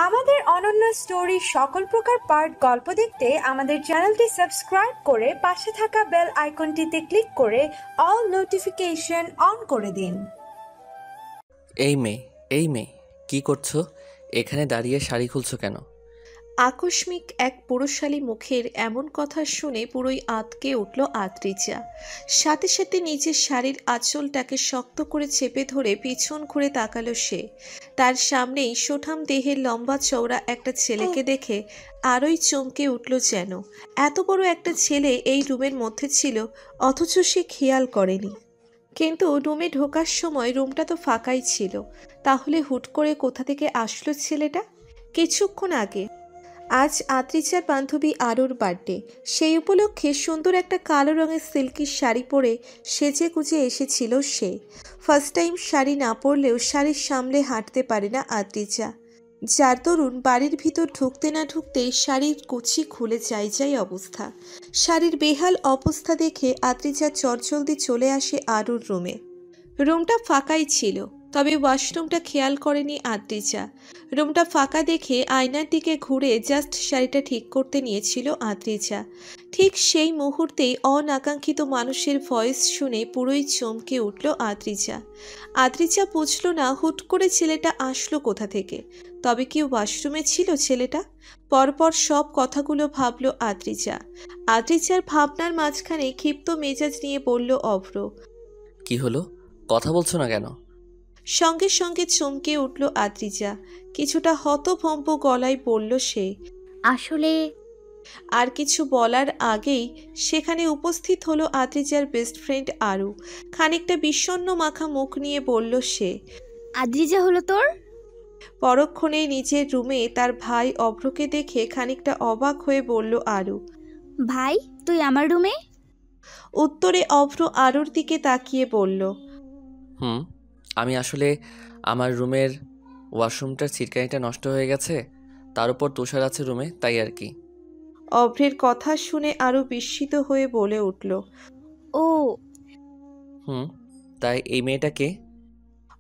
আমাদের অনন্য স্টোরি সকল প্রকার পার্ট গল্প দেখতে আমাদের চ্যানেলটি সাবস্ক্রাইব করে পাশে থাকা বেল আইকনটিতে ক্লিক করে অল নোটিফিকেশন অন করে দিন। এই মেয়ে কি করছো? এখানে দাঁড়িয়ে শাড়ি খুলছো কেন? আকস্মিক এক পুরুষালী মুখের এমন কথা শুনে পুরোই আঁতকে উঠল আদ্রিজা। সাথে সাথে নিজের শাড়ির আঁচলটাকে শক্ত করে চেপে ধরে পিছন ঘুরে তাকালো সে। তার সামনেই সোঠাম দেহের লম্বা চওড়া একটা ছেলেকে দেখে আরোই চমকে উঠল যেন। এত বড় একটা ছেলে এই রুমের মধ্যে ছিল, অথচ সে খেয়াল করেনি। কিন্তু রুমে ঢোকার সময় রুমটা তো ফাঁকাই ছিল। তাহলে হুট করে কোথা থেকে আসলো ছেলেটা? কিছুক্ষণ আগে। আজ আদ্রিজার বান্ধবী আরুর বার্থডে। সেই উপলক্ষে সুন্দর একটা কালো রঙের সিল্কির শাড়ি পরে সেজে গুজে এসেছিল সে। ফার্স্ট টাইম শাড়ি না পরলেও শাড়ি সামলে হাঁটতে পারে না আদ্রিজা, যার দরুন বাড়ির ভিতর ঢুকতে না ঢুকতেই শাড়ির কুচি খুলে যায় অবস্থা। শাড়ির বেহাল অবস্থা দেখে আদ্রিজা চটজলদি চলে আসে আরুর রুমে। রুমটা ফাঁকাই ছিল, তবে ওয়াশরুমটা খেয়াল করেনি আদ্রিজা। রুমটা ফাঁকা দেখে আয়নার দিকে ঘুরে জাস্ট শাড়িটা ঠিক করতে নিয়েছিল আদ্রিজা। ঠিক সেই মুহূর্তেই অনাকাঙ্ক্ষিত মানুষের ভয়েস শুনে পুরোই চমকে উঠল আদ্রিজা। আদ্রিজা বুঝল না হুট করে ছেলেটা আসলো কোথা থেকে। তবে কি ওয়াশরুমে ছিল ছেলেটা? পরপর সব কথাগুলো ভাবল আদ্রিজা। আদ্রিজার ভাবনার মাঝখানে ক্ষিপ্ত মেজাজ নিয়ে বলল অভ্র। কি হলো? কথা বলছো না কেন? সঙ্গে সঙ্গে চমকে উঠল আদ্রিজা। কিছুটা হতভম্ব গলায় বলল সে। আসলে আর কিছু বলার আগেই সেখানে উপস্থিত হলো আদ্রিজার বেস্ট ফ্রেন্ড আরু। খানিকটা বিষণ্ণ মাখা মুখ নিয়ে বলল সে। আদ্রিজা হলো তোর? পরক্ষণে নিজের রুমে তার ভাই অভ্রকে দেখে খানিকটা অবাক হয়ে বলল আরু। ভাই, তুই আমার রুমে? উত্তরে অভ্র আরুর দিকে তাকিয়ে বলল, আমি আসলে আমার রুমের ওয়াশরুমটার ছিটকানিটা নষ্ট হয়ে গেছে, তার উপর তুষার আছে রুমে, তাই আর কি। অভ্রের কথা শুনে আরু বিস্মিত হয়ে বলে উঠল, ও। তাই এই মেয়েটাকে?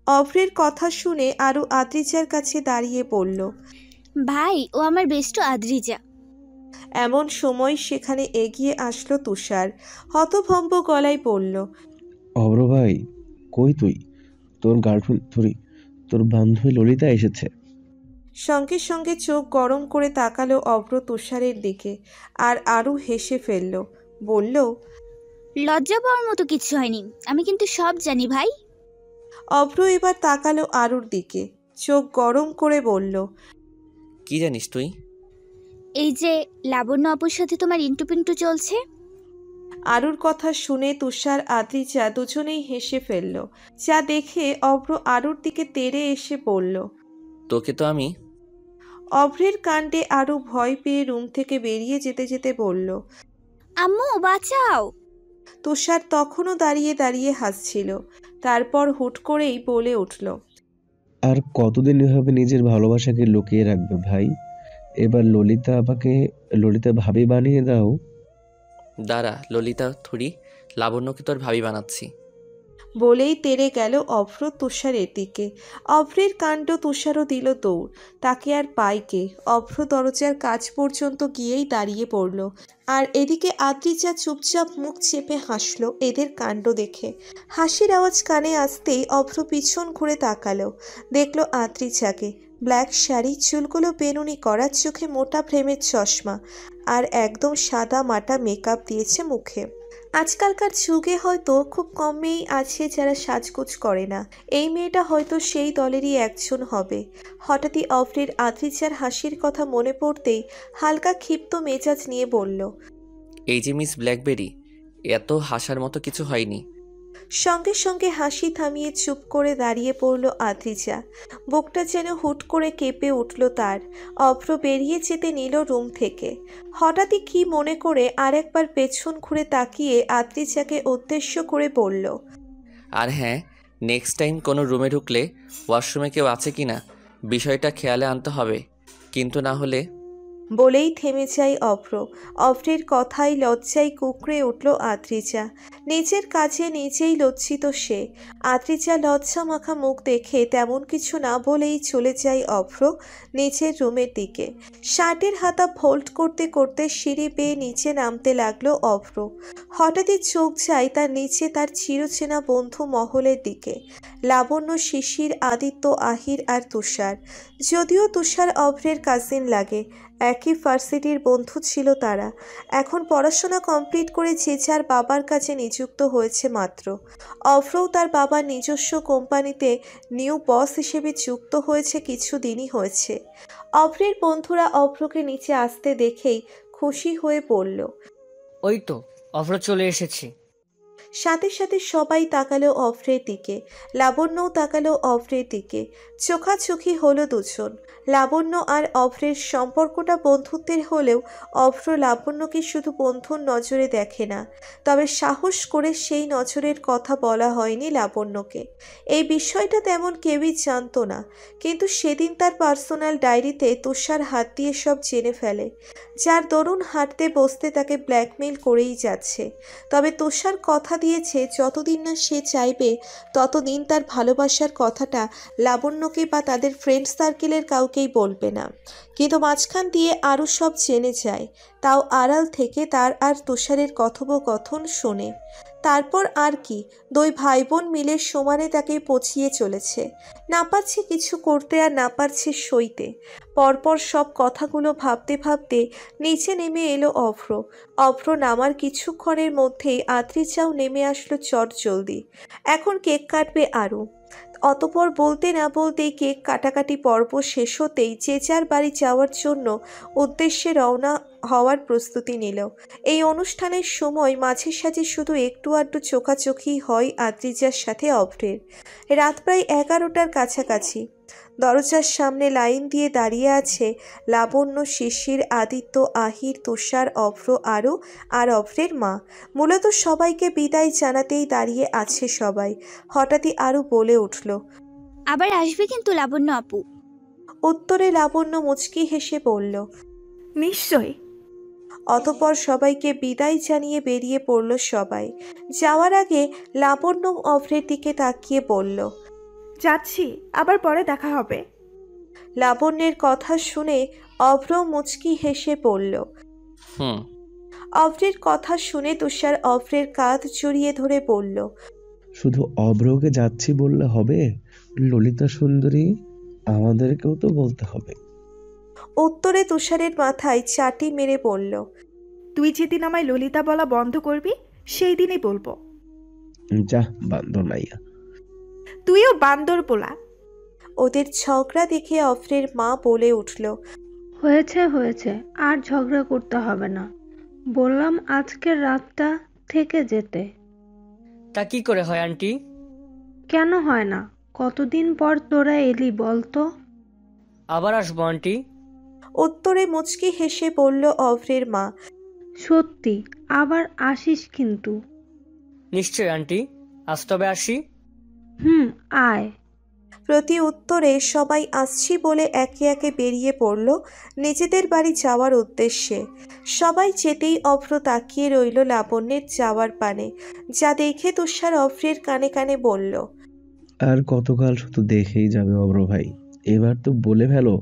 অভ্রের কথা শুনে আরু আদ্রিজার কাছে দাঁড়িয়ে বলল, ভাই, ও আমার বেস্ট আদ্রিজা। এমন সময় সেখানে এগিয়ে আসলো তুষার। হতভম্ব গলায় বলল, অভ্র ভাই, কই তুই? তোর গার্লফ্রেন্ড তোর বান্ধবী ললিতা এসেছে। সঙ্গে সঙ্গে চোখ গরম করে তাকালো অভ্র তুষারের দিকে। আর আরু হেসে ফেলল, বলল, লজ্জা পাওয়ার মতো কিছু হয়নি, আমি কিন্তু সব জানি ভাই। অভ্র এবার তাকালো আরুর দিকে, চোখ গরম করে বলল, কি জানিস তুই? এই যে লাবণ্য আপুর সাথে তোমার ইন্টু পিন্টু চলছে। আরুর কথা শুনে তুষার আদ্রিজা দুজনেই হেসে ফেলল। যা দেখে অভ্র আরুর দিকে তেড়ে এসে বলল, তোকে তো আমি। অভ্রের কাণ্ডে আরু ভয় পেয়ে রুম থেকে বেরিয়ে যেতে যেতে বলল, আম্মু বাঁচাও। তুষার তখনও দাঁড়িয়ে দাঁড়িয়ে হাসছিল। তারপর হুট করেই বলে উঠল, আর কতদিন এভাবে নিজের ভালোবাসাকে লুকিয়ে রাখবে ভাই? এবার ললিতা ভাবি বানিয়ে দাও। দাঁড়া ললিতা থুড়ি, লাবণ্যকে তোর ভাবি বানাচ্ছি। বলেই তেড়ে গেল অভ্র তুষারের দিকে। অভ্রের কাণ্ড তুষারও দিল দৌড়। তাকে আর পায় কে? অভ্র দরজার কাছ পর্যন্ত গিয়েই দাঁড়িয়ে পড়ল। আর এদিকে আদ্রিজা চুপচাপ মুখ চেপে হাসল এদের কাণ্ড দেখে। হাসির আওয়াজ কানে আসতেই অভ্র পিছন ঘুরে তাকালো। দেখল আদ্রিজাকে। ব্ল্যাক শাড়ি, চুলগুলো বেনুনি করা, চোখে মোটা ফ্রেমের চশমা, আর একদম সাদা মাটা মেকআপ দিয়েছে মুখে। আজকালকার যুগে হয়তো খুব কম মেয়েই আছে যারা সাজগোজ করে না। এই মেয়েটা হয়তো সেই দলেরই একজন হবে। হঠাৎই অভ্রের আদ্রিজার হাসির কথা মনে পড়তেই হালকা ক্ষিপ্ত মেজাজ নিয়ে বলল, এই যে মিস ব্ল্যাকবেরি, এত হাসার মতো কিছু হয়নি। সঙ্গে সঙ্গে হাসি থামিয়ে চুপ করে দাঁড়িয়ে পড়ল আদ্রিজা। বুকটা যেন হুট করে কেঁপে উঠল তার। অভ্র বেরিয়ে যেতে নিল রুম থেকে। হঠাৎই কি মনে করে আরেকবার পেছন ঘুরে তাকিয়ে আদ্রিজাকে উদ্দেশ্য করে বলল, আর হ্যাঁ, নেক্সট টাইম কোনো রুমে ঢুকলে ওয়াশরুমে কেউ আছে কি না বিষয়টা খেয়ালে আনতে হবে, কিন্তু না হলে। বলেই থেমে যায় অভ্র। অভ্রের কথায় লজ্জায় কুঁকড়ে উঠল আদ্রিজা। নিজের কাজে নিজেই লজ্জিত সে। আদ্রিজা লজ্জা মাখা মুখ দেখে তেমন কিছু না বলেই চলে যায় অভ্র নিচের রুমের দিকে। শার্টের হাতা ফোল্ড করতে করতে সিঁড়ি বেয়ে নিচে নামতে লাগলো অভ্র। হঠাৎই চোখ যায় তার নিচে তার চিরচেনা বন্ধু মহলের দিকে। লাবণ্য, শিশির, আদিত্য, আহির আর তুষার। যদিও তুষার অভ্রের কাজিন লাগে, একই ভার্সিটির বন্ধু ছিল তারা। এখন পড়াশোনা কমপ্লিট করে যে যার বাবার কাছে নিযুক্ত হয়েছে মাত্র। অভ্রও তার বাবার নিজস্ব কোম্পানিতে নিউ বস হিসেবে যুক্ত হয়েছে কিছুদিনই হয়েছে। অভ্রের বন্ধুরা অভ্রকে নিচে আসতে দেখেই খুশি হয়ে পড়ল। ওই তো অভ্র চলে এসেছি। সাথে সাথে সবাই তাকালো অভ্রের দিকে। লাবণ্যও তাকালো অভ্রের দিকে। চোখাচোখি হলো দুজন। লাবণ্য আর অভ্রের সম্পর্কটা বন্ধুত্বের হলেও অভ্র লাবণ্যকে শুধু বন্ধুর নজরে দেখে না। তবে সাহস করে সেই নজরের কথা বলা হয়নি লাবণ্যকে। এই বিষয়টা তেমন কেউই জানতো না, কিন্তু সেদিন তার পার্সোনাল ডায়েরিতে তুষার হাত দিয়ে সব জেনে ফেলে, যার দরুন হাঁটতে বসতে তাকে ব্ল্যাকমেইল করেই যাচ্ছে। তবে তুষার কথা দিয়েছে যতদিন না সে চাইবে ততদিন তার ভালোবাসার কথাটা লাবণ্যকে বা তাদের ফ্রেন্ড সার্কেলের কাউকেই বলবে না। কিন্তু মাঝখান দিয়ে আরও সব জেনে যায়, তাও আড়াল থেকে তার আর তুষারের কথোপকথন শোনে। তারপর আর কি, দুই ভাই বোন মিলে সমানে তাকে পচিয়ে চলেছে। না পারছে কিছু করতে আর না পারছে সইতে। পরপর সব কথাগুলো ভাবতে ভাবতে নিচে নেমে এলো অভ্র। অভ্র নামার কিছুক্ষণের মধ্যেই আদ্রিজাও নেমে আসলো চট জলদি। এখন কেক কাটবে আরও। অতপর বলতে না বলতেই কেক কাটাকাটি পর্ব শেষ হতেই যে যার বাড়ি যাওয়ার জন্য উদ্দেশ্যে রওনা হওয়ার প্রস্তুতি নিল। এই অনুষ্ঠানের সময় মাঝে সাঝে শুধু একটু আধটু চোখাচোখি হয় আদ্রিজার সাথে অভ্রের। রাত প্রায় 11টার কাছাকাছি। দরজার সামনে লাইন দিয়ে দাঁড়িয়ে আছে লাবণ্য, শিশির, আদিত্য, আহির, তুষার, অভ্র আর অভ্রের মা। মূলত সবাইকে বিদায় জানাতেই দাঁড়িয়ে আছে সবাই। হঠাৎই আরও বলে উঠল, আবার আসবে কিন্তু লাবণ্য আপু। উত্তরে লাবণ্য মুচকি হেসে বলল, নিশ্চয়। অতপর সবাইকে বিদায় জানিয়ে বেরিয়ে পড়ল সবাই। যাওয়ার আগে লাবণ্য অভ্রের দিকে তাকিয়ে বলল, যাচ্ছি, আবার পরে দেখা হবে। লাবণ্যের কথা শুনে অভ্র মুচকি হেসে পড়ল। হুম। অভ্রের কথা শুনে তুষার অভ্রের কাঁধ জড়িয়ে ধরে বলল, শুধু অভ্রকে যাচ্ছি বললে হবে? ললিতা সুন্দরী আমাদেরকেও তো বলতে হবে। উত্তরে তুষারের মাথায় চাটি মেরে বলল, তুই যেদিন আমায় ললিতা বলা বন্ধ করবি সেই দিনই বলবো। যা বান্দর নাইয়া। তুইও বান্দর পোলা। ওদের ঝগড়া দেখে অভ্রের মা বলে উঠল, হয়েছে হয়েছে, আর ঝগড়া করতে হবে না। বললাম আজকের রাতটা থেকে যেতে। তা কি করে হয় আন্টি? কেন হয় না? কতদিন পর তোরা এলি বলতো? আবার আসবো আন্টি। উত্তরে মুচকি হেসে বলল অভ্রের মা, সত্যি আবার আসিস কিন্তু। নিশ্চয় আন্টি, আজ তবে আসি। আয়। প্রতি উত্তরে সবাই আসছি বলে একে একে বেরিয়ে পড়ল নিজেদের বাড়ি যাওয়ার উদ্দেশ্যে। সবাই যেতেই অভ্র তাকিয়ে রইল লাবণ্যের যাওয়ার পানে, যা দেখে তুষার অভ্রের কানে কানে বলল, আর কতকাল শুধু দেখেই যাবে অভ্র ভাই? এবার তো বলে ফেলো,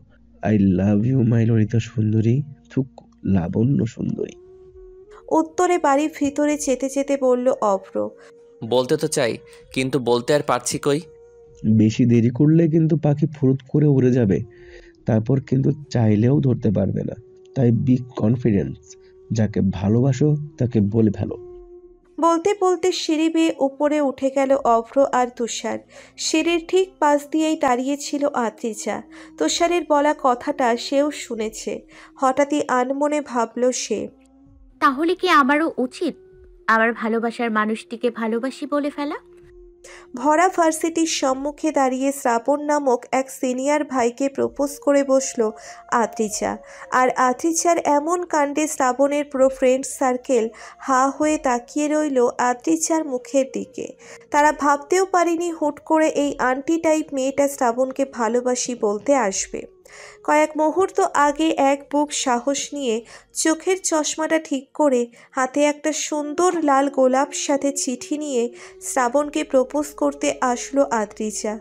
I love you my Lalita সুন্দরী, থুক লাবণ্য সুন্দরী। উত্তরে বাড়ির ভিতরে যেতে যেতে বলল অভ্র, বলতে তো চাই, কিন্তু বলতে আর পারছি কই। বেশি দেরি করলে কিন্তু পাখি ফুরুত করে উড়ে যাবে, তারপর কিন্তু চাইলেও ধরতে পারবে না। তাই বি কনফিডেন্স, যাকে ভালোবাসো তাকে বলে ফেলো। বলতে বলতে সিঁড়ি বেয়ে উপরে উঠে গেল অভ্র আর তুষার। সিঁড়ির ঠিক পাশ দিয়েই দাঁড়িয়েছিল আদ্রিজা। তুষারের বলা কথাটা সেও শুনেছে। হঠাৎই আনমনে ভাবল সে, তাহলে কি আমারও উচিত আমার ভালোবাসার মানুষটিকে ভালোবাসি বলে ফেলা? ভরা ভার্সিটির সম্মুখে দাঁড়িয়ে শ্রাবণ নামক এক সিনিয়র ভাইকে প্রপোজ করে বসল আদ্রিজা। আর আদ্রিজার এমন কাণ্ডে শ্রাবণের পুরো ফ্রেন্ড সার্কেল হা হয়ে তাকিয়ে রইল আদ্রিজার মুখের দিকে। তারা ভাবতেও পারেনি হুট করে এই আন্টি টাইপ মেয়েটা শ্রাবণকে ভালোবাসি বলতে আসবে। কয়েক মুহূর্ত আগে এক বুক সাহস নিয়ে চোখের চশমাটা ঠিক করে হাতে একটা সুন্দর লাল গোলাপ সাথে চিঠি নিয়ে শ্রাবণকে প্রপোজ করতে আসলো আদ্রিজা।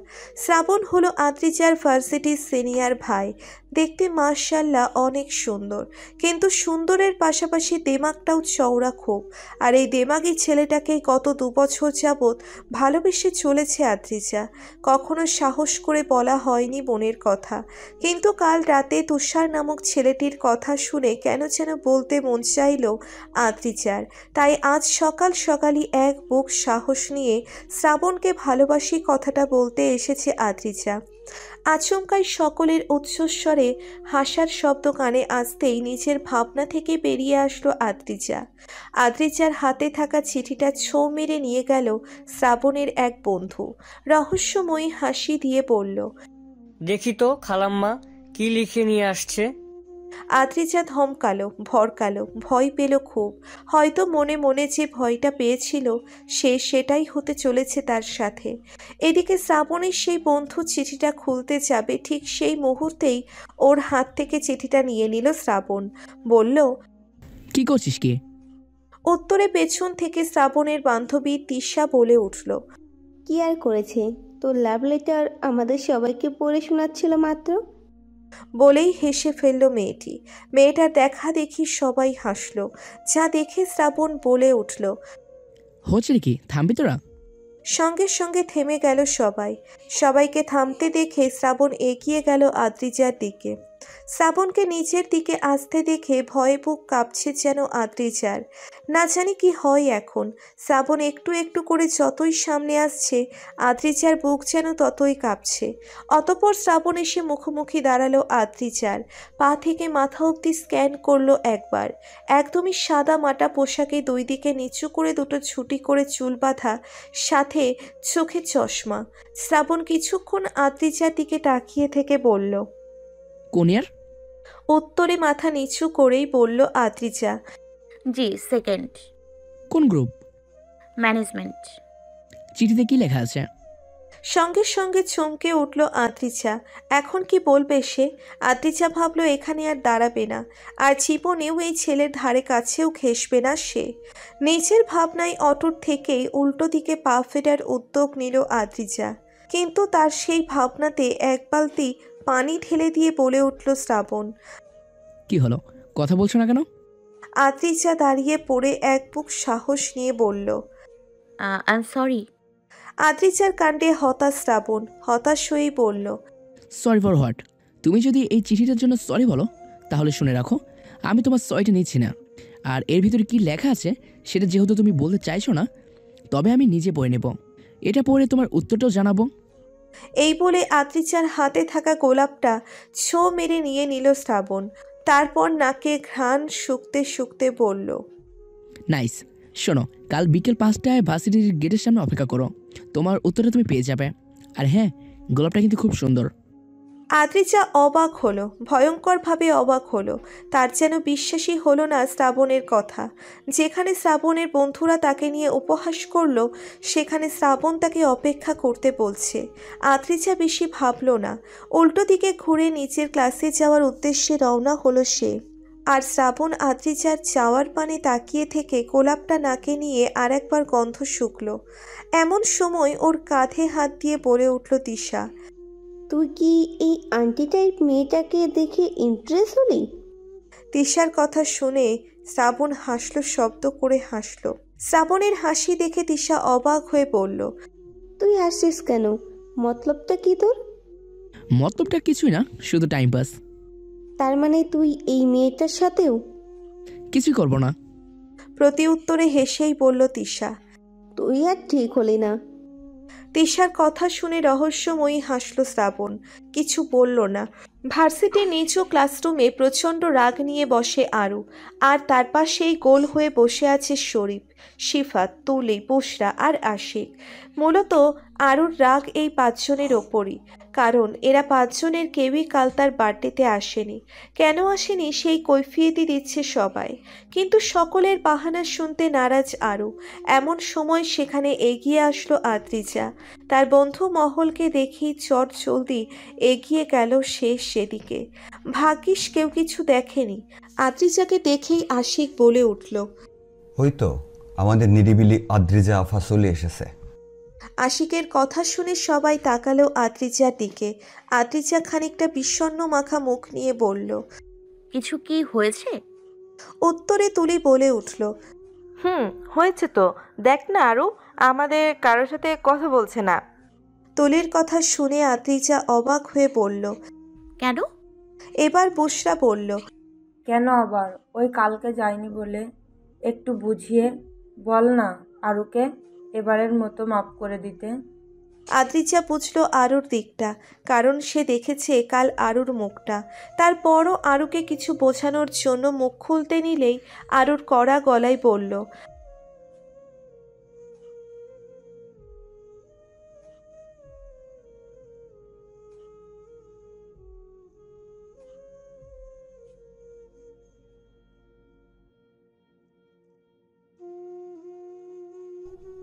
শ্রাবণ হলো আদ্রিজার ভার্সিটির সিনিয়র ভাই। দেখতে মাশাআল্লাহ অনেক সুন্দর, কিন্তু সুন্দরের পাশাপাশি দেমাগটাও চওড়া খুব। আর এই দেমাগী ছেলেটাকেই গত 2 বছর যাবৎ ভালোবেসে চলেছে আদ্রিজা। কখনো সাহস করে বলা হয়নি মনের কথা, কিন্তু কাল রাতে তুষার নামক ছেলেটির কথা শুনে কেন যেন বলতে মন চাইল আদ্রিজার। তাই আজ সকাল সকালই এক বুক সাহস নিয়ে শ্রাবণকে ভালোবাসি কথাটা বলতে এসেছে আদ্রিজা। আচমকাই সকলের উচ্চস্বরে হাসার শব্দ কানে আসতেই নিজের ভাবনা থেকে বেরিয়ে আসলো আদ্রিজা। আদ্রিজার হাতে থাকা চিঠিটা ছোঁ মেরে নিয়ে গেল শ্রাবণের এক বন্ধু। রহস্যময়ী হাসি দিয়ে বলল, দেখি তো খালাম্মা কি লিখে নিয়ে আসছে। আদ্রিজা ধমকালো, ভরকালো, ভয় পেল খুব। হয়তো মনে মনে যে ভয়টা পেয়েছিল সেটাই হতে চলেছে তার সাথে। এদিকে শ্রাবণের সেই বন্ধু চিঠিটা খুলতে যাবে, ঠিক সেই মুহূর্তেই ওর হাত থেকে চিঠিটা নিয়ে নিল শ্রাবণ। বলল, কি করছিস কি? উত্তরে পেছন থেকে শ্রাবণের বান্ধবী তিশা বলে উঠল, কি আর করেছে, তোর লাভ লেটার আমাদের সবাইকে পড়ে শোনাচ্ছিল মাত্র। বলেই হেসে ফেলল মেয়েটি। মেয়েটার দেখা দেখি সবাই হাসল, যা দেখে শ্রাবণ বলে উঠল, হচ্ছে কি, থামবি তোরা? সঙ্গে সঙ্গে থেমে গেল সবাই। সবাইকে থামতে দেখে শ্রাবণ এগিয়ে গেল আদ্রিজার দিকে। শ্রাবণকে নিজের দিকে আসতে দেখে ভয়ে বুক কাঁপছে যেন আদ্রিজার। না জানি কি হয় এখন। শ্রাবণ একটু একটু করে যতই সামনে আসছে আদ্রিজার বুক যেন ততই কাঁপছে। অতঃপর শ্রাবণ এসে মুখোমুখি দাঁড়ালো আদ্রিজার। পা থেকে মাথা অবধি স্ক্যান করলো একবার। একদমই সাদা মাটা পোশাকে 2 দিকে নিচু করে 2টো ছুটি করে চুল বাঁধা, সাথে চোখে চশমা। শ্রাবণ কিছুক্ষণ আদ্রিজার দিকে তাকিয়ে থেকে বলল, কোন ইয়ার? উত্তরে মাথা নিচু করেই বলল আদ্রিজা, জি সেকেন্ড। কোন গ্রুপ? ম্যানেজমেন্ট। চিঠিতে কি লেখা আছে? সঙ্গে সঙ্গে চমকে উঠল আদ্রিজা। এখন কি বলবে সে? আদ্রিজা ভাবল এখানে আর দাঁড়াবে না, আর জীবনেও এই ছেলের ধারে কাছেও ঘেঁষবে না সে। নিজের ভাবনায় অটুট থেকেই উল্টো দিকে পা ফেরার উদ্যোগ নিল আদ্রিজা, কিন্তু তার সেই ভাবনাতে এক বালতি পানি ঢেলে দিয়ে বলে উঠল শ্রাবণ, কি হলো, কথা বলছো না কেন? আদ্রিজা দাঁড়িয়ে পড়ে এক বুক সাহস নিয়ে বলল, আই এম সরি। আদ্রিজার কাণ্ডে হতাশ শ্রাবণ হতাশ হয়েই বলল, সরি ফর হোয়াট? তুমি যদি এই চিঠিটার জন্য সরি বলো তাহলে শুনে রাখো, আমি তোমার সরিটা নিচ্ছি না। আর এর ভিতরে কি লেখা আছে সেটা যেহেতু তুমি বলতে চাইছো না, তবে আমি নিজে পড়ে নেব। এটা পড়ে তোমার উত্তরটাও জানাবো। এই বলে আদ্রিজার হাতে থাকা গোলাপটা ছোঁ মেরে নিয়ে নিল শ্রাবণ। তারপর নাকে ঘ্রাণ শুকতে শুকতে বলল, নাইস। শোনো, কাল বিকেল 5টায় ভার্সিটির গেটের সামনে অপেক্ষা করো, তোমার উত্তরটা তুমি পেয়ে যাবে। আর হ্যাঁ, গোলাপটা কিন্তু খুব সুন্দর। আদ্রিজা অবাক হলো, ভয়ঙ্করভাবে অবাক হলো। তার যেন বিশ্বাসই হলো না শ্রাবণের কথা। যেখানে শ্রাবণের বন্ধুরা তাকে নিয়ে উপহাস করলো, সেখানে শ্রাবণ তাকে অপেক্ষা করতে বলছে। আদ্রিজা বেশি ভাবল না, উল্টো দিকে ঘুরে নিজের ক্লাসে যাওয়ার উদ্দেশ্যে রওনা হলো সে। আর শ্রাবণ আদ্রিজার যাওয়ার পানে তাকিয়ে থেকে গোলাপটা নাকে নিয়ে আর একবার গন্ধ শুকলো। এমন সময় ওর কাঁধে হাত দিয়ে বলে উঠল তিশা, তুই কি এই আন্টি টাইপ মেয়েটাকে দেখে ইমপ্রেস হলি? তিশার কথা শুনে শ্রাবণ হাসলো, শব্দ করে হাসলো। শ্রাবণের হাসি দেখে তিশা অবাক হয়ে বলল, তুই হাসছিস কেন? মতলবটা কি তোর? মতলবটা কিছুই না, শুধু টাইম পাস। তার মানে তুই এই মেয়েটার সাথেও? কিছুই করবো না। প্রতি উত্তরে হেসেই বলল তিশা। তুই আর ঠিক হলি না। তিশার কথা শুনে রহস্যময়ী হাসল শ্রাবণ, কিছু বলল না। ভার্সিটির নিচু ক্লাসরুমে প্রচণ্ড রাগ নিয়ে বসে আরু, আর তার পাশেই গোল হয়ে বসে আছে শরীফ, শিফাত, তুলি, বুশরা আর আশিক। মূলত আরুর রাগ এই পাঁচজনের ওপরই, কারণ এরা পাঁচজনের কেউই কাল তার বার্থডেতে আসেনি। কেন আসেনি সেই কৈফিয়তই দিচ্ছে সবাই, কিন্তু সকলের বাহানা শুনতে নারাজ আরু। এমন সময় সেখানে এগিয়ে আসলো আদ্রিজা। তার বন্ধু মহলকে দেখেই চট জলদি এগিয়ে গেল সে সেদিকে। ভাগ্যিস কেউ কিছু দেখেনি। আদ্রিজাকে দেখেই আশিক বলে উঠল, ওই তো আমাদের নিরিবিলি আদ্রিজা আফা চলে এসেছে। আশিকের কথা শুনে সবাই তাকালো আদ্রিজার দিকে। আদ্রিজা খানিকটা বিষণ্ণ মাখা মুখ নিয়ে বলল, কিছু কি হয়েছে? উত্তরে তুলি বলে উঠল, হয়েছে তো, দেখ না আরু, আমাদের কারোর সাথে কথা বলছে না। তুলির কথা শুনে আদ্রিজা অবাক হয়ে বলল, কেন? এবার বুশরা বলল, কেন আবার? ওই কালকে যায়নি বলে। একটু বুঝিয়ে বল না আরুকে, এবারের মতো মাফ করে দিতে। আদ্রিজা বুঝলো আরুর দিকটা, কারণ সে দেখেছে কাল আরুর মুখটা। তারপরও আরুকে কিছু বোঝানোর জন্য মুখ খুলতে নিলেই আরুর কড়া গলায় বলল,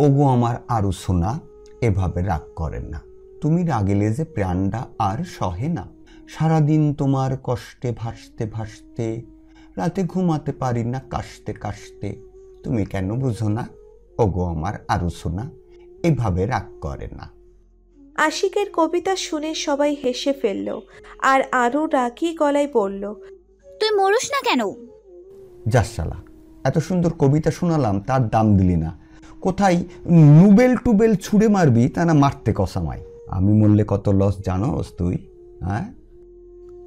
ওগো আমার আরু সোনা, এভাবে রাগ করেন না। তুমি রাগেলে যে প্রাণটা আর সহে না। সারাদিন তোমার কষ্টে ভাসতে ভাসতে রাতে ঘুমাতে পারি না কাশতে কাশতে। তুমি কেন বুঝো না? ওগো আমার আরু সোনা, এভাবে রাগ করে না। আশিকের কবিতা শুনে সবাই হেসে ফেলল, আর আরু রাগী গলায় বলল, তুই মরুস না কেন? যাসালা, এত সুন্দর কবিতা শোনালাম, তার দাম দিলি না। কোথায় নুবেল টুবেল ছুঁড়ে মারবি, তা না মারতে কসামাই। আমি মরলে কত লস জানোস তুই? হ্যাঁ,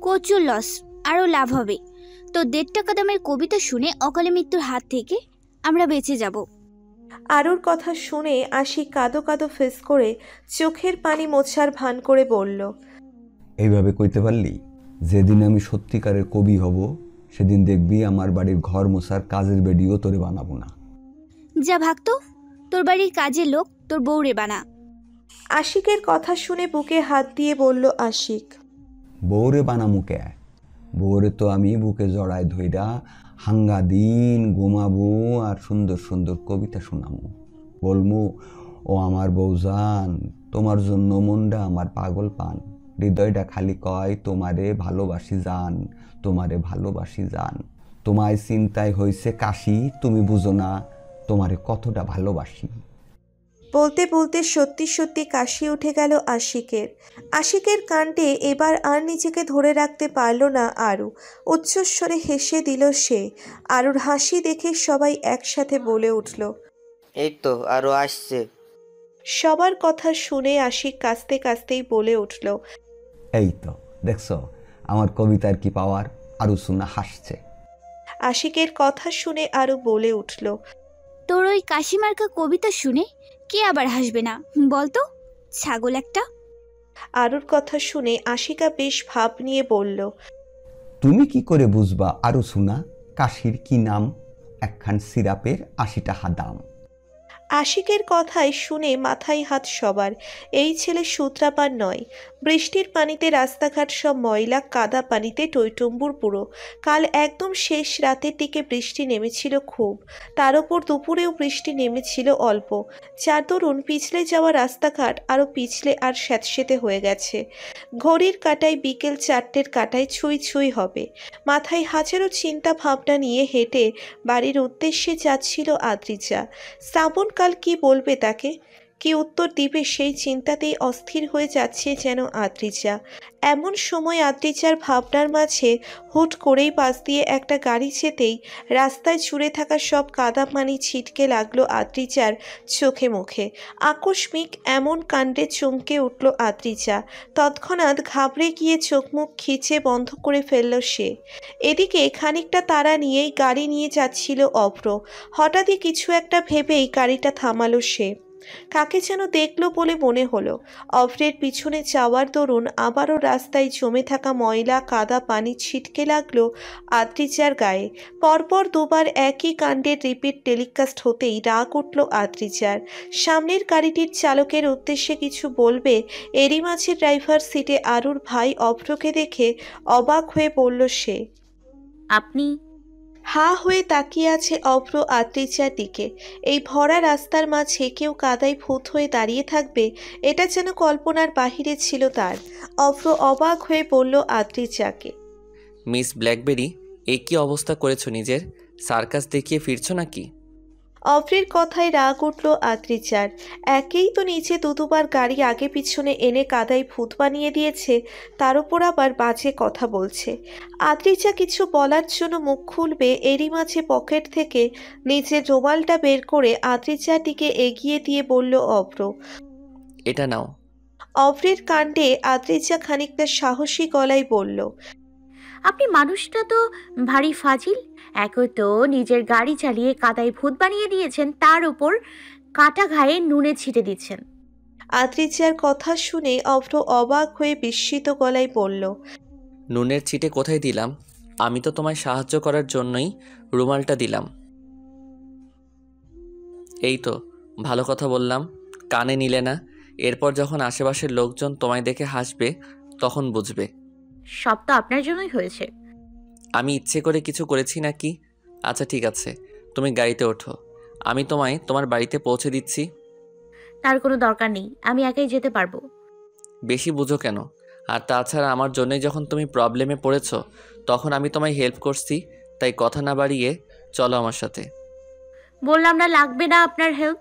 প্রচুর লস, আরো লাভ হবে। তো 1.5 টাকা দামের কবিতা শুনে অকালে মৃত্যুর হাত থেকে আমরা বেঁচে যাব। আরুর কথা শুনে আশিক কাঁদো কাঁদো ফেস করে চোখের পানি মোছার ভান করে বলল, এইভাবে কইতে পারলি? যেদিন আমি সত্যিকারের কবি হব, সেদিন দেখবি আমার বাড়ির ঘর মোছার কাজের ভিডিও তোরে বানাবো না। যা ভাগতো, তোর বাড়ির কাজের লোক তোর বউরে বানা। আশিকের কথা শুনে বুকে হাত দিয়ে বলল আশিক, বউরে বানামু কে? বউরে তো আমি বুকে জড়ায় ধইরা হাঙ্গা দিন ঘুমাবো আর সুন্দর সুন্দর কবিতা শোনামু। বলমু, ও আমার বউজান, তোমার জন্য মনটা আমার পাগল পান, হৃদয়টা খালি কয় তোমারে ভালোবাসি জান, তোমারে ভালোবাসি জান। তোমায় চিন্তায় হইছে কাশি, তুমি বুঝো না তোমারে কতটা ভালোবাসি। বলতে বলতে সত্যি সত্যি কাশি উঠে গেল আশিকের। আশিকের কাণ্ডে এবার আর নিজেকে ধরে রাখতে পারল না আরু। উচ্চস্বরে হেসে দিল সে। আরুর হাসি দেখে সবাই একসাথে বলে উঠল, এই তো আরো আসছে। সবার কথা শুনে আশিক কাঁদতে কাঁদতেই বলে উঠল, এই তো দেখছো আমার কবিতার কি পাওয়ার। আরু শুনে হাসছে। আশিকের কথা শুনে আরু বলে উঠল, তোর ওই কাশিমার্কা কবিতা শুনে কে আবার হাসবে না বলতো, ছাগল একটা। আরুর কথা শুনে আশিকা বেশ ভাব নিয়ে বলল, তুমি কি করে বুঝবা আরু শুনা কাশির কি নাম? একখান সিরাপের 80 টাকা দাম। আশিকের কথায় শুনে মাথায় হাত সবার। এই ছেলে সূত্রাপান নয়। বৃষ্টির পানিতে রাস্তাঘাট সব ময়লা, কাদা পানিতে টইটুম্বুর পুরো। কাল একদম শেষ রাতের দিকে বৃষ্টি নেমেছিল খুব, তার ওপর দুপুরেও বৃষ্টি নেমেছিল অল্প, যার দরুন পিছলে যাওয়া রাস্তাঘাট আরও পিছলে আর স্যাঁতসেঁতে হয়ে গেছে। ঘড়ির কাঁটায় বিকেল 4টের কাঁটায় ছুঁই ছুঁই হবে। মাথায় হাজারো চিন্তা ভাবনা নিয়ে হেঁটে বাড়ির উদ্দেশ্যে যাচ্ছিল আদ্রিজা। শ্রাবণ কাল কি বলবে তাকে, কি উত্তর দিবে সেই চিন্তাতেই অস্থির হয়ে যাচ্ছে যেন আদ্রিজা। এমন সময় আদ্রিজার ভাবনার মাঝে হুট করেই পাশ দিয়ে একটা গাড়ি যেতেই রাস্তায় ছুঁড়ে থাকা সব কাদা পানি ছিটকে লাগলো আদ্রিজার চোখে মুখে। আকস্মিক এমন কাণ্ডে চমকে উঠল আদ্রিজা। তৎক্ষণাৎ ঘাবড়ে গিয়ে চোখ মুখ খিচে বন্ধ করে ফেলল সে। এদিকে খানিকটা তাড়া নিয়েই গাড়ি নিয়ে যাচ্ছিল অভ্র। হঠাৎই কিছু একটা ভেবেই গাড়িটা থামালো সে। কাকে যেন দেখলো বলে মনে হলো। অভ্রের পিছনে যাওয়ার দরুন আবারও রাস্তায় জমে থাকা ময়লা কাদা পানি ছিটকে লাগলো আদ্রিজার গায়ে। পরপর দুবার একই কাণ্ডের রিপিট টেলিকাস্ট হতেই রাগ উঠল আদ্রিজার। সামনের গাড়িটির চালকের উদ্দেশ্যে কিছু বলবে, এরই মাঝে ড্রাইভার সিটে আরুর ভাই অভ্রকে দেখে অবাক হয়ে বলল সে। আপনি? হা হয়ে তাকিয়ে আছে অভ্র আদ্রিজার দিকে। এই ভরা রাস্তার মাঝে কেউ কাদায় ভূত হয়ে দাঁড়িয়ে থাকবে, এটা যেন কল্পনার বাহিরে ছিল তার। অভ্র অবাক হয়ে বলল আদ্রিজাকে, মিস ব্ল্যাকবেরি, এই কি অবস্থা করেছো নিজের? সার্কাস দেখিয়ে ফিরছো নাকি? অভ্রের কথায় রাগ উঠল আদ্রিজার। একেই তো নিচে দুবার গাড়ি আগে পিছনে এনে কাদায় ভূত বানিয়ে দিয়েছে, তার উপর আবার বাজে কথা বলছে। আদ্রিজা কিছু বলার জন্য মুখ খুলবে, এরই মাঝে পকেট থেকে নিজের রুমালটা বের করে আদ্রিজার দিকে এগিয়ে দিয়ে বলল অভ্র। এটা নাও। অভ্রের কাণ্ডে আদ্রিজা খানিকটা সাহসী গলায় বলল, আপনি মানুষটা তো ভারী ফাজিল। একই তো নিজের গাড়ি চালিয়ে কাদায় ভূত বানিয়ে দিয়েছেন, তার উপর কাটা ঘায়ে নুনে ছিটে দিচ্ছেন। আদ্রিজার কথা শুনে অভ্র অবাক হয়ে বিস্মিত গলায় বলল, নুনের ছিটে কোথায় দিলাম? আমি তো তোমায় সাহায্য করার জন্যই রুমালটা দিলাম। এই তো ভালো কথা বললাম, কানে নিলে না। এরপর যখন আশেপাশের লোকজন তোমায় দেখে হাসবে তখন বুঝবে। সব তো আপনার জন্যই হয়েছে। আমি ইচ্ছে করে কিছু করেছি নাকি? আচ্ছা ঠিক আছে, তুমি গাড়িতে ওঠো, আমি তোমায় তোমার বাড়িতে পৌঁছে দিচ্ছি। তার কোনো দরকার নেই, আমি একাই যেতে পারবো। বেশি বুঝো কেন? আর তাছাড়া আমার জন্যই যখন তুমি প্রবলেমে পড়েছো তখন আমি তোমায় হেল্প করছি, তাই কথা না বাড়িয়ে চলো আমার সাথে। বললাম না লাগবে না আপনার হেল্প।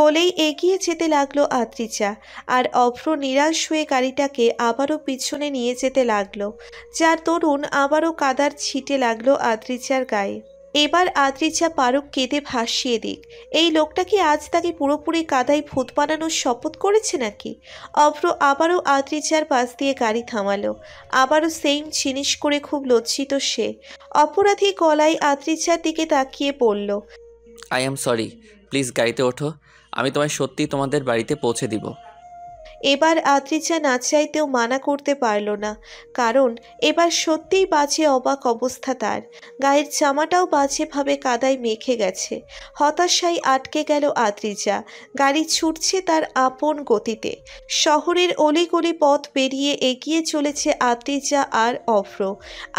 বলেই এগিয়ে যেতে লাগলো আদ্রিজা, আর অভ্র নিরাশ হয়ে গাড়িটাকে আবারও পিছনে নিয়ে যেতে লাগলো, যার দরুন আবারও কাদার ছিটে লাগলো আদ্রিজার গায়ে। এবার আদ্রিজা পারুক কেঁদে ভাসিয়ে দিক। এই লোকটা কি আজ তাকে পুরোপুরি কাদায় ভূত বানানোর শপথ করেছে নাকি? অভ্র আবারও আদ্রিজার পাশ দিয়ে গাড়ি থামালো। আবারও সেম জিনিস করে খুব লজ্জিত সে। অপরাধী গলায় আদ্রিজার দিকে তাকিয়ে বলল, আই অ্যাম সরি, প্লিজ গাড়িতে ওঠো, আমি তোমায় সত্যি তোমাদের বাড়িতে পৌঁছে দিব। এবার আদ্রিজা না চাইতেও মানা করতে পারল না, কারণ এবার সত্যিই বাজে অবাক অবস্থা তার। গায়ের জামাটাও বাজেভাবে কাদায় মেখে গেছে। হতাশায় আটকে গেল আদ্রিজা। গাড়ি ছুটছে তার আপন গতিতে। শহরের অলিগলি পথ পেরিয়ে এগিয়ে চলেছে আদ্রিজা আর অভ্র।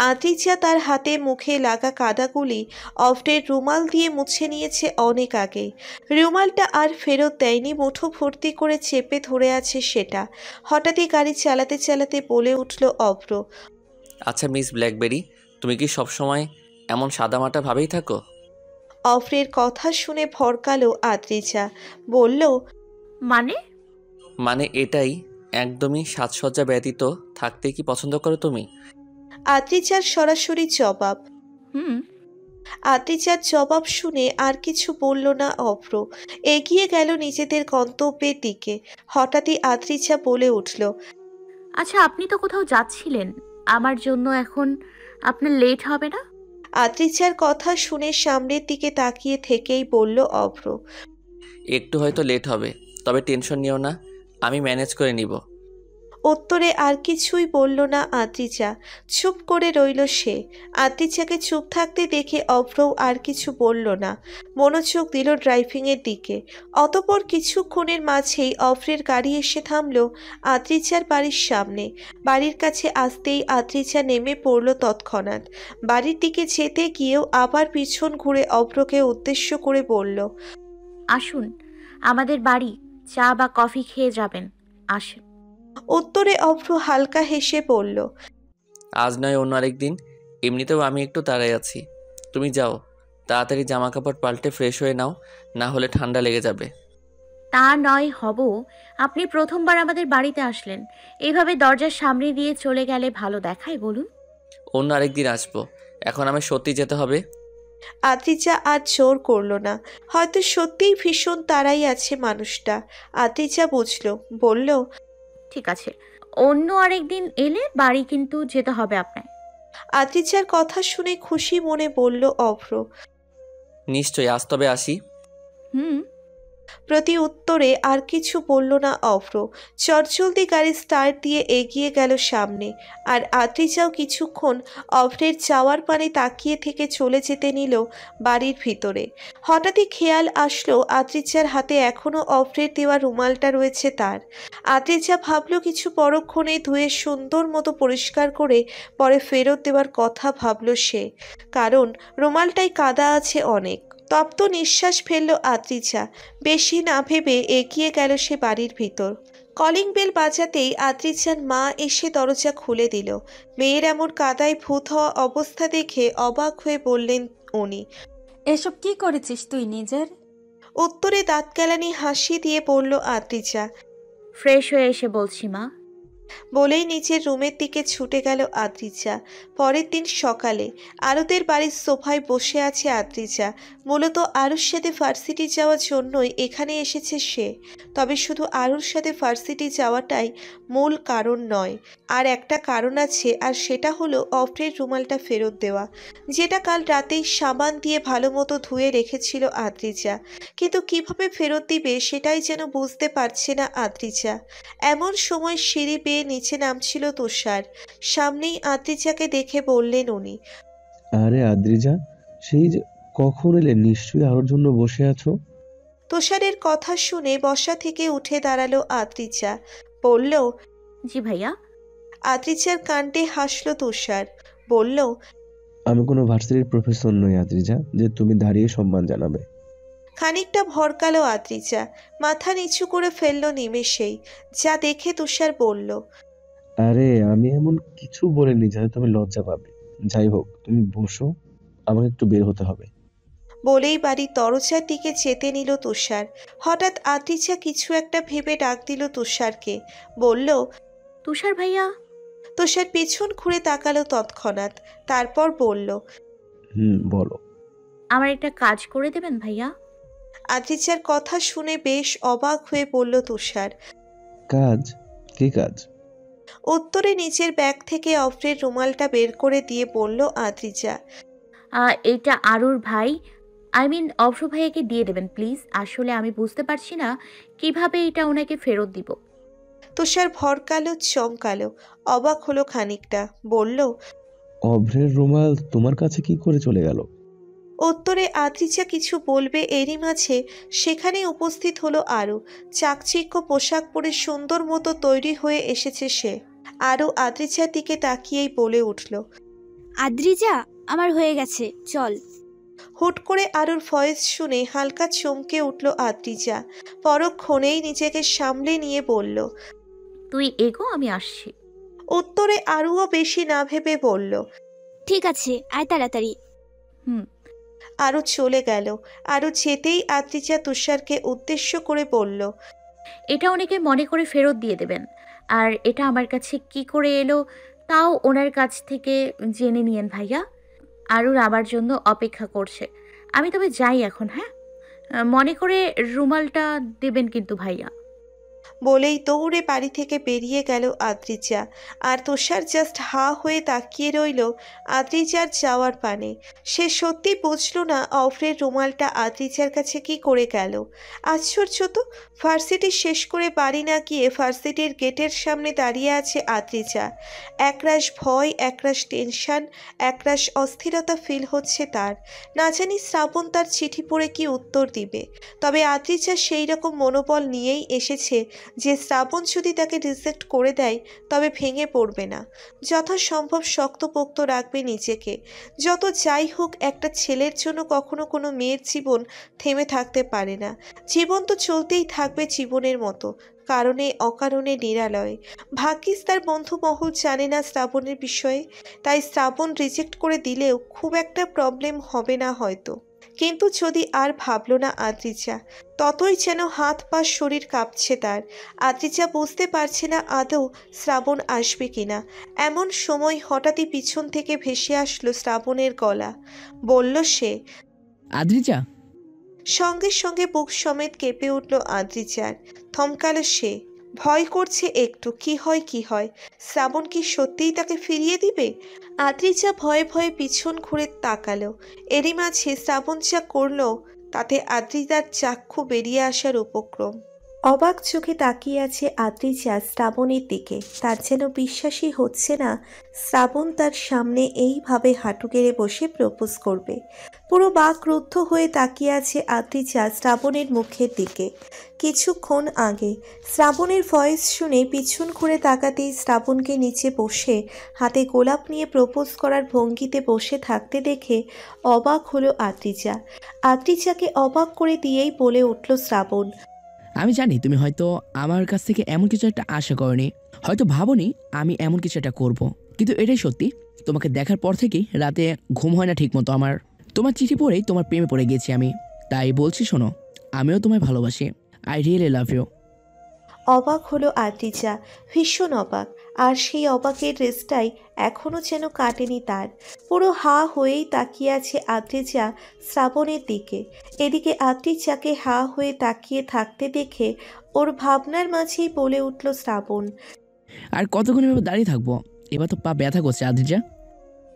আদ্রিজা তার হাতে মুখে লাগা কাদাগুলি অভ্রের রুমাল দিয়ে মুছে নিয়েছে অনেক আগেই। রুমালটা আর ফেরত দেয়নি, মুঠো ভর্তি করে চেপে ধরে আছে সেটা। হঠাৎই গাড়ি চালাতে চালাতে বলে উঠল অভ্র, আচ্ছা মিস ব্ল্যাকবেরি, তুমি কি সবসময় এমন সাদামাটা ভাবেই থাকো? অভ্রের কথা শুনে ভরকালো আদ্রিজা, বলল, মানে এটাই, একদমই সাজসজ্জা ব্যতীত থাকতে কি পছন্দ করো তুমি? আদ্রিজার সরাসরি জবাব। আদ্রিজার জবাব শুনে আর কিছু বলল না অভ্র, এগিয়ে গেল নিজেদের গন্তব্যের দিকে। হঠাৎই আদ্রিজা বলে উঠল, আচ্ছা আপনি তো কোথাও যাচ্ছিলেন, আমার জন্য এখন আপনার লেট হবে না? আদ্রিজার কথা শুনে সামনের দিকে তাকিয়ে থেকেই বলল অভ্র, একটু হয়তো লেট হবে, তবে টেনশন নিও না, আমি ম্যানেজ করে নিব। উত্তরে আর কিছুই বলল না আদ্রিজা, চুপ করে রইল সে। আদ্রিজাকে চুপ থাকতে দেখে অভ্রও আর কিছু বলল না, মনোযোগ দিল ড্রাইভিংয়ের দিকে। অতপর কিছুক্ষণের মাঝেই অভ্রের গাড়ি এসে থামল আদ্রিজার বাড়ির সামনে। বাড়ির কাছে আসতেই আদ্রিজা নেমে পড়ল তৎক্ষণাৎ। বাড়ির দিকে যেতে গিয়েও আবার পিছন ঘুরে অভ্রকে উদ্দেশ্য করে বলল, আসুন আমাদের বাড়ি, চা বা কফি খেয়ে যাবেন, আসুন। উত্তরে অভ্র হালকা হেসে বলল, আজ নয় অন্য আরেকদিন, এমনিতেও আমি একটু তাড়ায় আছি। তুমি যাও, তাড়াতাড়ি জামা কাপড় পাল্টে ফ্রেশ হয়ে নাও, না হলে ঠান্ডা লেগে যাবে। তা নয় হব, আপনি প্রথমবার আমাদের বাড়িতে আসলেন, এইভাবে দরজার সামনে দিয়ে চলে গেলে ভালো দেখায় বলুন? অন্য আরেকদিন আসবো, এখন আমার সত্যি যেতে হবে। আদ্রিজা আর জোর করল না, হয়তো সত্যিই ভীষণ তাড়াই আছে মানুষটা। আদ্রিজা বুঝল, বলল, ঠিক আছে, অন্য আরেকদিন এলে বাড়ি কিন্তু যেতে হবে আপনার। আদ্রিজার কথা শুনে খুশি মনে বলল অভ্র, নিশ্চয়ই, আজ তবে আসি। প্রতি উত্তরে আর কিছু বলল না অভ্র। চটজলদি গাড়ি স্টার্ট দিয়ে এগিয়ে গেল সামনে। আর আদ্রিজাও কিছুক্ষণ অভ্রের যাওয়ার পানে তাকিয়ে থেকে চলে যেতে নিল বাড়ির ভিতরে। হঠাৎই খেয়াল আসলো আদ্রিজার হাতে এখনো অভ্রের দেওয়া রুমালটা রয়েছে তার। আদ্রিজা ভাবলো কিছু পরক্ষণে ধুয়ে সুন্দর মতো পরিষ্কার করে পরে ফেরত দেওয়ার কথা ভাবল সে, কারণ রুমালটাই কাদা আছে অনেক। তপ্ত নিঃশ্বাস ফেলল আদ্রিজা। বেশি না ভেবে এগিয়ে গেল সে বাড়ির ভিতর। কলিং বেল বাজাতেই আদ্রিজার মা এসে দরজা খুলে দিল। মেয়ের এমন কাদায় ভূত হওয়া অবস্থা দেখে অবাক হয়ে বললেন উনি, এসব কি করেছিস তুই নিজের? উত্তরে দাঁত কেলানি হাসি দিয়ে বলল আদ্রিজা, ফ্রেশ হয়ে এসে বলছি মা। বলেই নিচের রুমের দিকে ছুটে গেল আদ্রিজা। পরের দিন সকালে আরুদের বাড়ির সোফায় বসে আছে আদ্রিজা। মূলত আরুর সাথে ভার্সিটি যাওয়ার জন্যই এখানে এসেছে সে। তবে শুধু আরুর সাথে ভার্সিটি যাওয়াটাই মূল কারণ নয়, আর একটা কারণ আছে, আর সেটা হলো অভ্রের রুমালটা ফেরত দেওয়া, যেটা কাল রাতেই সাবান দিয়ে ভালো মতো ধুয়ে রেখেছিল আদ্রিজা। কিন্তু কিভাবে ফেরত দিবে সেটাই যেন বুঝতে পারছে না আদ্রিজা। এমন সময় সিঁড়ি বেয়ে নিচে নামছিল তুষার। সামনেই আদ্রিজাকে দেখে বললেন উনি, আরে আদ্রিজা, সেই যে কখন এলে? নিশ্চয়ই আরোর জন্য বসে আছো। তুষারের কথা শুনে বসা থেকে উঠে দাঁড়ালো আদ্রিজা। বলল, জি ভাইয়া। আদ্রিজার কাণ্ডে হাসলো তুষার। বলল, আমি কোনো ভার্সিটির প্রফেসর নই আদ্রিজা যে তুমি দাঁড়িয়ে সম্মান জানাবে। খানিকটা ভরকালো আদ্রিজা, মাথা নিচু করে ফেললো নিমেষেই। যা দেখে তুষার বলল, আরে আমি এমন কিছু বলিনি যাতে তুমি লজ্জা পাবে। যাই হোক, তুমি বসো, আমাকে একটু বের হতে হবে। বলেই বাড়ির দরজার দিকে যেতে নিল তুষার। হঠাৎ আদ্রিজা কিছু একটা ভেবে ডাক দিল তুষারকে। বলল, তুষার ভাইয়া। তুষার পেছন ঘুরে তাকালো তৎক্ষণাৎ। তারপর বলল, বলো। আমার একটা কাজ করে দেবেন ভাইয়া? আদ্রিজার কথা শুনে বেশ অবাক হয়ে বলল তুষার, কাজ? কি কাজ? উত্তরে নিচের ব্যাগ থেকে অভ্রের রুমালটা বের করে দিয়ে বলল আদ্রিজা, এইটা আরুর ভাই, অভ্র ভাইয়াকে দিয়ে দেবেন প্লিজ। আসলে আমি বুঝতে পারছি না কিভাবে এটা ওনাকে ফেরত দিব। তুষার ভরকালো, চমকালো, অবাক হলো খানিকটা। বলল, অভ্রের রুমাল তোমার কাছে কি করে চলে গেল? উত্তরে আদ্রিজা কিছু বলবে এরই মাঝে সেখানে উপস্থিত হলো আরু। চাকচিক্য পোশাক পরে সুন্দর মতো তৈরি হয়ে এসেছে সে। আরু আদ্রিজার দিকে তাকিয়েই বলে উঠল, আদ্রিজা, আমার হয়ে গেছে, চল। হুট করে আরুর ভয়েস শুনে হালকা চমকে উঠল আদ্রিজা। পরক্ষণেই নিজেকে সামলে নিয়ে বলল, তুই এগো, আমি আসছি। উত্তরে আরুও বেশি না ভেবে বলল, ঠিক আছে, আয় তাড়াতাড়ি। আরু চলে গেল। আরু যেতেই আদ্রিজা তুষারকে উদ্দেশ্য করে বলল, এটা ওনাকে মনে করে ফেরত দিয়ে দেবেন। আর এটা আমার কাছে কি করে এলো তাও ওনার কাছ থেকে জেনে নিয়েন ভাইয়া। আরুর আমার জন্য অপেক্ষা করছে। আমি তবে যাই এখন। হ্যাঁ, মনে করে রুমালটা দেবেন কিন্তু ভাইয়া। বলেই দৌড়ে বাড়ি থেকে বেরিয়ে গেল আদ্রিজা। আর তুষার জাস্ট হা হয়ে তাকিয়ে রইল আদ্রিজার যাওয়ার পানে। সে সত্যি বুঝল না অভ্রের রুমালটা আদ্রিজার কাছে কি করে গেল। আশ্চর্য তো, ভার্সিটি শেষ করে বাড়ি না গিয়ে ভার্সিটির গেটের সামনে দাঁড়িয়ে আছে আদ্রিজা। একরাশ ভয়, একরাশ টেনশন, একরাশ অস্থিরতা ফিল হচ্ছে তার। না জানি শ্রাবণ তার চিঠি পড়ে কি উত্তর দিবে। তবে আদ্রিজা সেই রকম মনোবল নিয়েই এসেছে যে শ্রাবণ যদি তাকে রিজেক্ট করে দেয় তবে ভেঙে পড়বে না। যথাসম্ভব শক্তপোক্ত রাখবে নিজেকে। যত যাই হোক, একটা ছেলের জন্য কখনো কোনো মেয়ের জীবন থেমে থাকতে পারে না। জীবন তো চলতেই থাকবে জীবনের মতো, কারণে অকারণে নিরালয়। ভাগ্যিস তার বন্ধু মহল জানে না শ্রাবণের বিষয়ে, তাই শ্রাবণ রিজেক্ট করে দিলেও খুব একটা প্রবলেম হবে না হয়তো। কিন্তু যদি আর ভাবল না আদ্রিজা, ততই যেন হাত পা শরীর কাঁপছে তার। আদ্রিজা বুঝতে পারছে না আদৌ শ্রাবণ আসবে কিনা। এমন সময় হঠাৎই পিছন থেকে ভেসে আসলো শ্রাবণের গলা। বলল সে, আদ্রিজা। সঙ্গে সঙ্গে বুক সমেত কেঁপে উঠল আদ্রিজার। থমকালো সে, ভয় করছে একটু। কি হয়, শ্রাবণ কি সত্যিই তাকে ফিরিয়ে দিবে? আদ্রিজা ভয়ে ভয়ে পিছন ঘুরে তাকালো। এরই মাঝে শ্রাবণ যা করলো তাতে আদ্রিজার চাক্ষু বেরিয়ে আসার উপক্রম। অবাক চোখে তাকিয়ে আছে আদ্রিজা শ্রাবণের দিকে। তার যেন বিশ্বাসই হচ্ছে না শ্রাবণ তার সামনে এইভাবে হাঁটু গেড়ে বসে প্রপোজ করবে। পুরো বাকরুদ্ধ হয়ে তাকিয়ে আছে আদ্রিজা শ্রাবণের মুখের দিকে। কিছুক্ষণ আগে শ্রাবণের ভয়েস শুনে পিছন ঘুরে তাকাতেই শ্রাবণকে নিচে বসে হাতে গোলাপ নিয়ে প্রপোজ করার ভঙ্গিতে বসে থাকতে দেখে অবাক হলো আদ্রিজা। আদ্রিজাকে অবাক করে দিয়েই বলে উঠল শ্রাবণ, আমি জানি তুমি হয়তো আমার কাছ থেকে এমন কিছু একটা আশা করনি, হয়তো ভাবোনি আমি এমন কিছু একটা করব, কিন্তু এটাই সত্যি, তোমাকে দেখার পর থেকেই রাতে ঘুম হয় না ঠিকমতো আমার। তোমার চিঠি পড়েই তোমার প্রেমে পড়ে গেছি আমি, তাই বলছি শোনো, আমিও তোমায় ভালোবাসি। I really love you. অবাক হলো আদ্রিজা, ভীষণ অবাক। আর সেই অবাকের রেসটাই এখনও যেন কাটেনি তার। পুরো হা হয়েই তাকিয়ে আছে আদ্রিজা শ্রাবণের দিকে। এদিকে আদ্রিজাকে হা হয়ে তাকিয়ে থাকতে দেখে ওর ভাবনার মাঝেই বলে উঠল শ্রাবণ, আর কতক্ষণ এভাবে দাঁড়িয়ে থাকবো? এবার তো পা ব্যথা করছে আদ্রিজা।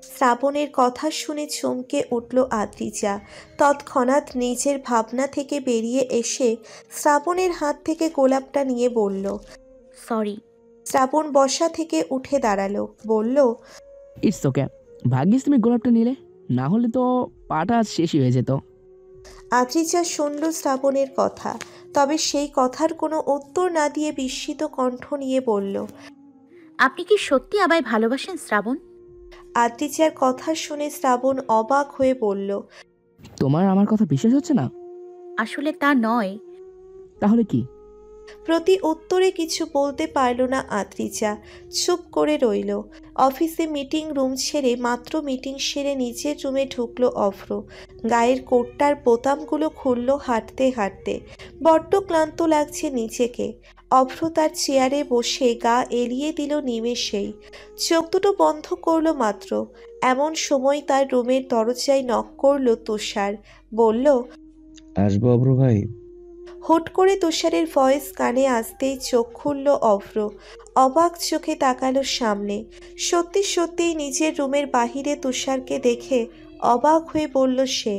শ্রাবণের কথা শুনে চমকে উঠল আদ্রিজা। তৎক্ষণাৎ নিজের ভাবনা থেকে বেরিয়ে এসে শ্রাবণের হাত থেকে গোলাপটা নিয়ে বলল, সরি। শ্রাবণ বসা থেকে উঠে দাঁড়ালো, বলল, ইটস ওকে। ভাগ্যিস তুমি গোলাপটা নিলে, না হলে তো পাটা আজ শেষই হয়ে যেত। আদ্রিজা শুনল শ্রাবণের কথা, তবে সেই কথার কোনো উত্তর না দিয়ে বিস্মিত কণ্ঠ নিয়ে বলল, আপনি কি সত্যি আমায় ভালোবাসেন শ্রাবণ? আদ্রিজার কথা শুনে শ্রাবণ অবাক হয়ে বলল, তোমার আমার কথা বিশ্বাস হচ্ছে না? আসলে তা নয়। তাহলে কি? প্রতি উত্তরে কিছু বলতে পারল না আদ্রিজা, চুপ করে রইল। অফিসে মিটিং রুম ছেড়ে মাত্র মিটিং সেরে নিজের রুমে ঢুকলো অভ্র। গায়ের কোটটার বোতামগুলো খুলল হাঁটতে হাঁটতে। বড্ড ক্লান্ত লাগছে নিজেকে। অভ্র তার চেয়ারে বসে গা এলিয়ে দিল নিমেষেই। চোখ দুটো বন্ধ করলো মাত্র, এমন সময় তার রুমের দরজায় নক করলো তুষার। বলল, আসবো অব্র ভাই? হুট করে তুষারের ভয়েস কানে আসতেই চোখ খুলল অভ্র। অবাক চোখে তাকালো সামনে। সত্যি সত্যিই নিজের রুমের বাহিরে তুষারকে দেখে অবাক হয়ে বলল সে,